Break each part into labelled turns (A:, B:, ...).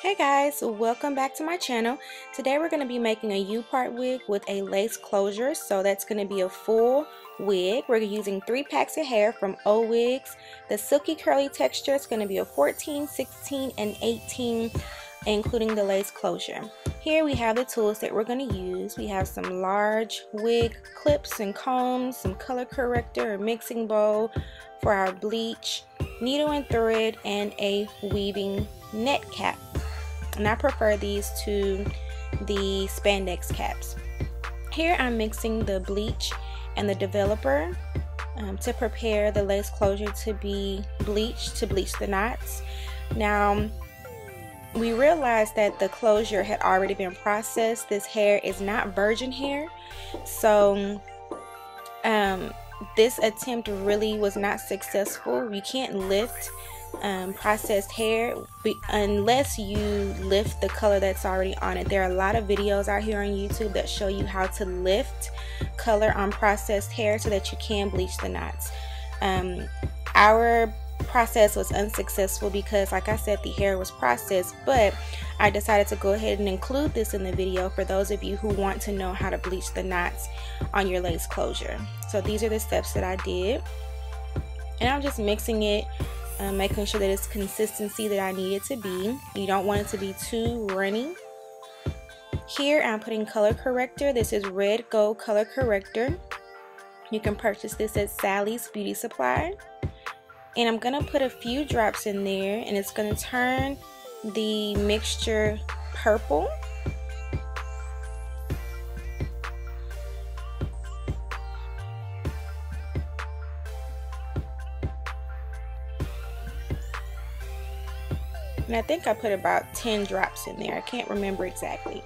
A: Hey guys, welcome back to my channel. Today we're going to be making a U-part wig with a lace closure. So that's going to be a full wig. We're using 3 packs of hair from Owigs. The silky curly texture is going to be a 14, 16, and 18, including the lace closure. Here we have the tools that we're going to use. We have some large wig clips and combs, some color corrector or mixing bowl for our bleach, needle and thread, and a weaving net cap. And I prefer these to the spandex caps. Here I'm mixing the bleach and the developer to prepare the lace closure to be bleached, to bleach the knots. Now we realized that the closure had already been processed. This hair is not virgin hair, so this attempt really was not successful. You can't lift processed hair unless you lift the color that's already on it. There are a lot of videos out here on YouTube that show you how to lift color on processed hair so that you can bleach the knots. Our process was unsuccessful because, like I said, the hair was processed, but I decided to go ahead and include this in the video for those of you who want to know how to bleach the knots on your lace closure. So these are the steps that I did, and I'm just mixing it, making sure that it's consistency that I need it to be. You don't want it to be too runny. Here I'm putting color corrector. This is Red Gold color corrector. You can purchase this at Sally's Beauty Supply. And I'm gonna put a few drops in there, and it's gonna turn the mixture purple. And I think I put about 10 drops in there. I can't remember exactly.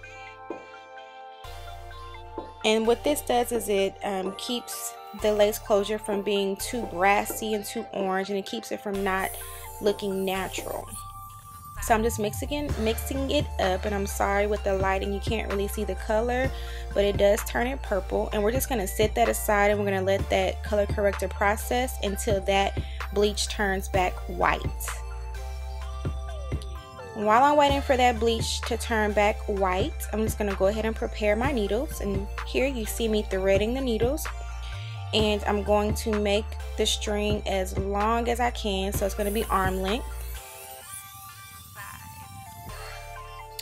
A: And what this does is it keeps the lace closure from being too brassy and too orange, and it keeps it from not looking natural. So I'm just mixing it up, and I'm sorry with the lighting you can't really see the color, but it does turn it purple. And we're just going to set that aside, and we're going to let that color corrector process until that bleach turns back white. While I'm waiting for that bleach to turn back white, I'm just going to go ahead and prepare my needles. And here you see me threading the needles, and I'm going to make the string as long as I can, so it's going to be arm length.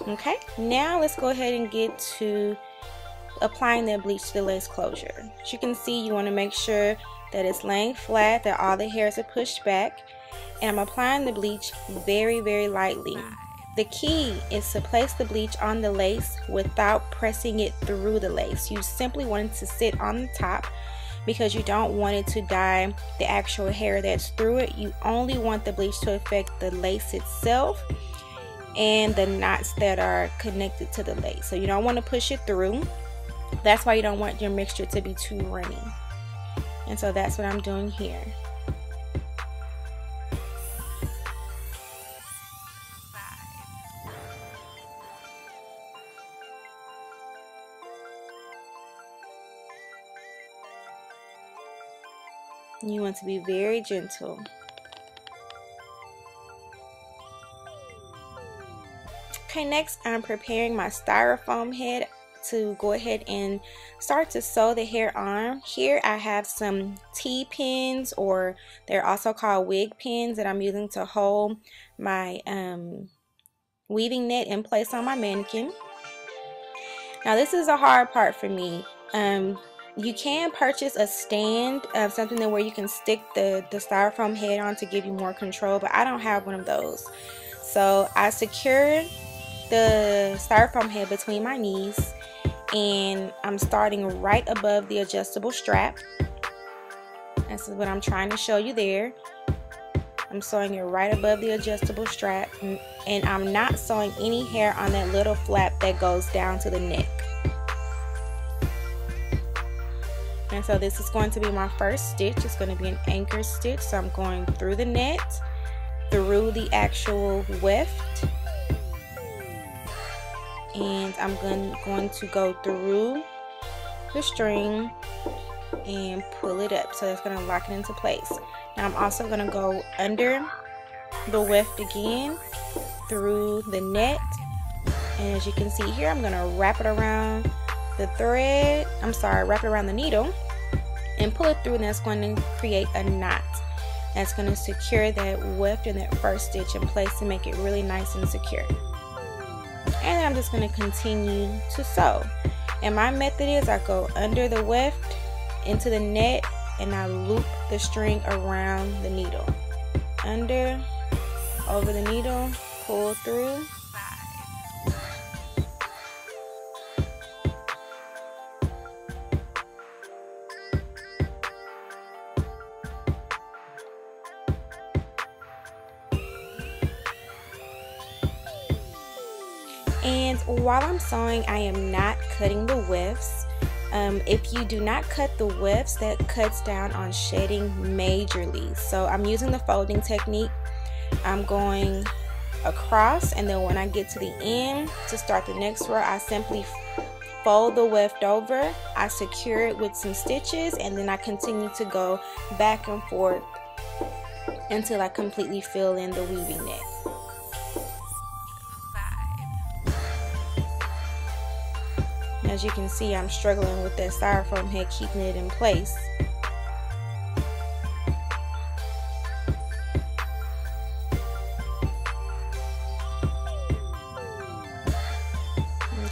A: Okay, now let's go ahead and get to applying that bleach to the lace closure. As you can see, you want to make sure that it's laying flat, that all the hairs are pushed back, and I'm applying the bleach very, very lightly. The key is to place the bleach on the lace without pressing it through the lace. You simply want it to sit on the top because you don't want it to dye the actual hair that's through it. You only want the bleach to affect the lace itself and the knots that are connected to the lace. So you don't want to push it through. That's why you don't want your mixture to be too runny. And so that's what I'm doing here. You want to be very gentle. Okay, next I'm preparing my styrofoam head to go ahead and start to sew the hair on. Here I have some T-pins, or they're also called wig pins, that I'm using to hold my weaving net in place on my mannequin. Now this is a hard part for me. You can purchase a stand, something that where you can stick the styrofoam head on to give you more control, but I don't have one of those. So I secure the styrofoam head between my knees, and I'm starting right above the adjustable strap. This is what I'm trying to show you there. I'm sewing it right above the adjustable strap, and I'm not sewing any hair on that little flap that goes down to the neck. And so this is going to be my first stitch. It's going to be an anchor stitch. So I'm going through the net, through the actual weft, and I'm going to go through the string and pull it up. So that's going to lock it into place. Now I'm also going to go under the weft again, through the net, and as you can see here, I'm going to wrap it around the thread, wrap it around the needle and pull it through, and that's going to create a knot. That's going to secure that weft and that first stitch in place to make it really nice and secure. And then I'm just going to continue to sew. And my method is I go under the weft into the net and I loop the string around the needle. Under, over the needle, pull through. And while I'm sewing, I am not cutting the wefts. If you do not cut the wefts, that cuts down on shedding majorly. So I'm using the folding technique. I'm going across, and then when I get to the end to start the next row, I simply fold the weft over, I secure it with some stitches, and then I continue to go back and forth until I completely fill in the weaving net. As you can see, I'm struggling with that styrofoam head, keeping it in place.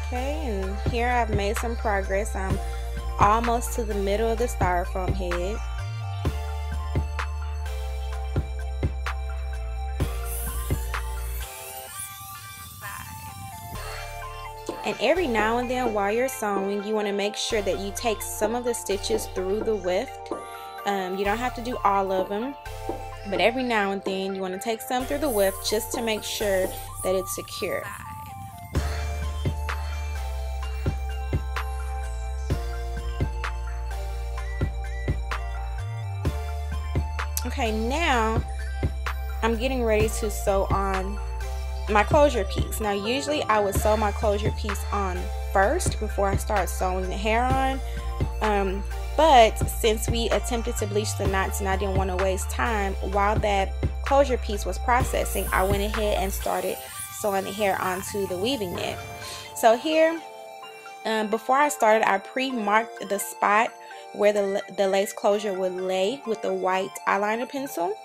A: Okay, and here I've made some progress. I'm almost to the middle of the styrofoam head. And every now and then while you're sewing, you want to make sure that you take some of the stitches through the weft. You don't have to do all of them, but every now and then you want to take some through the weft just to make sure that it's secure. Okay, now I'm getting ready to sew on my closure piece. Now usually I would sew my closure piece on first before I start sewing the hair on, but since we attempted to bleach the knots and I didn't want to waste time while that closure piece was processing, I went ahead and started sewing the hair onto the weaving net. So here, before I started, I pre-marked the spot where the lace closure would lay with the white eyeliner pencil,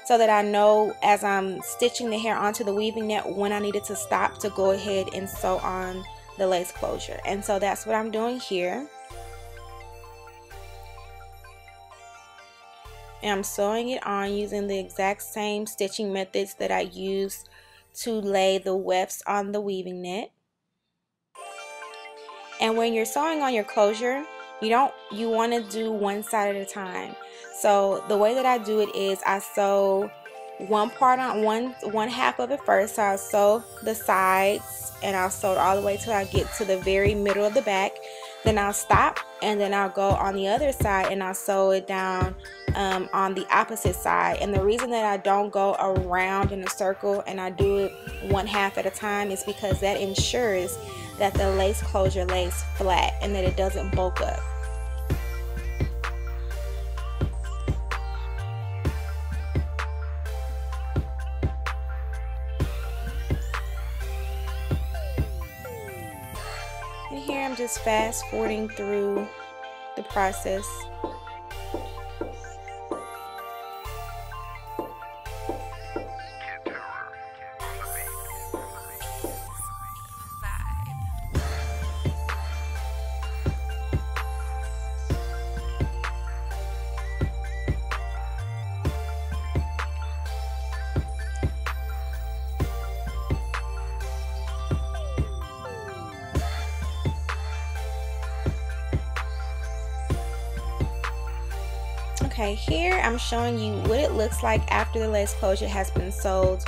A: so that I know as I'm stitching the hair onto the weaving net when I needed to stop to go ahead and sew on the lace closure. And so that's what I'm doing here. And I'm sewing it on using the exact same stitching methods that I used to lay the wefts on the weaving net. And when you're sewing on your closure, you want to do one side at a time. So the way that I do it is I sew one part on one half of it first. So I'll sew the sides and I'll sew it all the way till I get to the very middle of the back. Then I'll stop and then I'll go on the other side and I'll sew it down on the opposite side. And the reason that I don't go around in a circle and I do it one half at a time is because that ensures that the lace closure lays flat and that it doesn't bulk up. And here I'm just fast forwarding through the process. Okay, here I'm showing you what it looks like after the lace closure has been sewed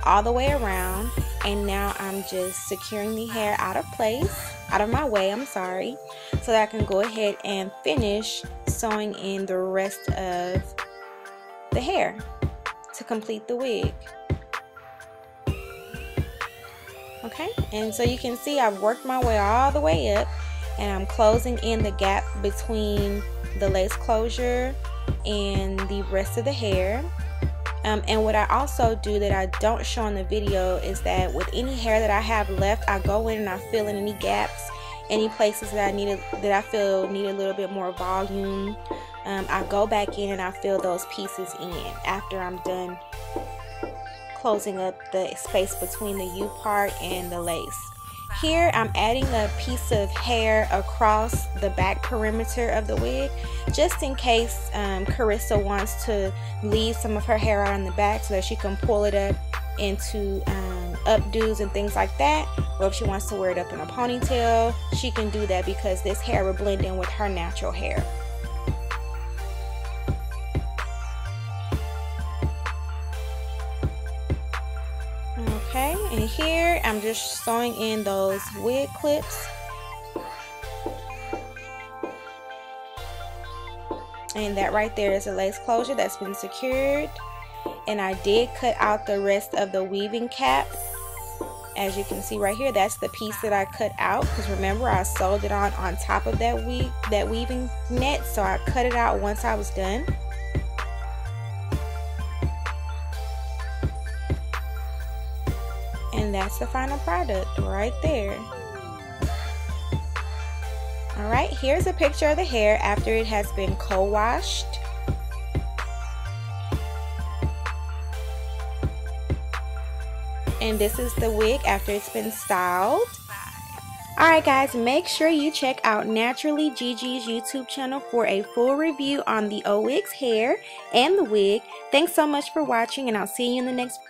A: all the way around, and now I'm just securing the hair out of my way, so that I can go ahead and finish sewing in the rest of the hair to complete the wig. Okay, and so you can see I've worked my way all the way up and I'm closing in the gap between the lace closure and the rest of the hair. And what I also do that I don't show in the video is that with any hair that I have left, I go in and I fill in any gaps, any places that I feel need a little bit more volume. I go back in and I fill those pieces in after I'm done closing up the space between the U part and the lace. Here I'm adding a piece of hair across the back perimeter of the wig, just in case Carissa wants to leave some of her hair out on the back so that she can pull it up into updos and things like that, or if she wants to wear it up in a ponytail, she can do that because this hair will blend in with her natural hair. Okay, and here I'm just sewing in those wig clips. And that right there is a lace closure that's been secured. And I did cut out the rest of the weaving cap. As you can see right here, that's the piece that I cut out, because remember I sewed it on top of that weaving net, so I cut it out once I was done. And that's the final product right there. Alright, here's a picture of the hair after it has been co-washed. And this is the wig after it's been styled. Alright guys, make sure you check out NaturallyGG's YouTube channel for a full review on the Owigs hair and the wig. Thanks so much for watching, and I'll see you in the next video.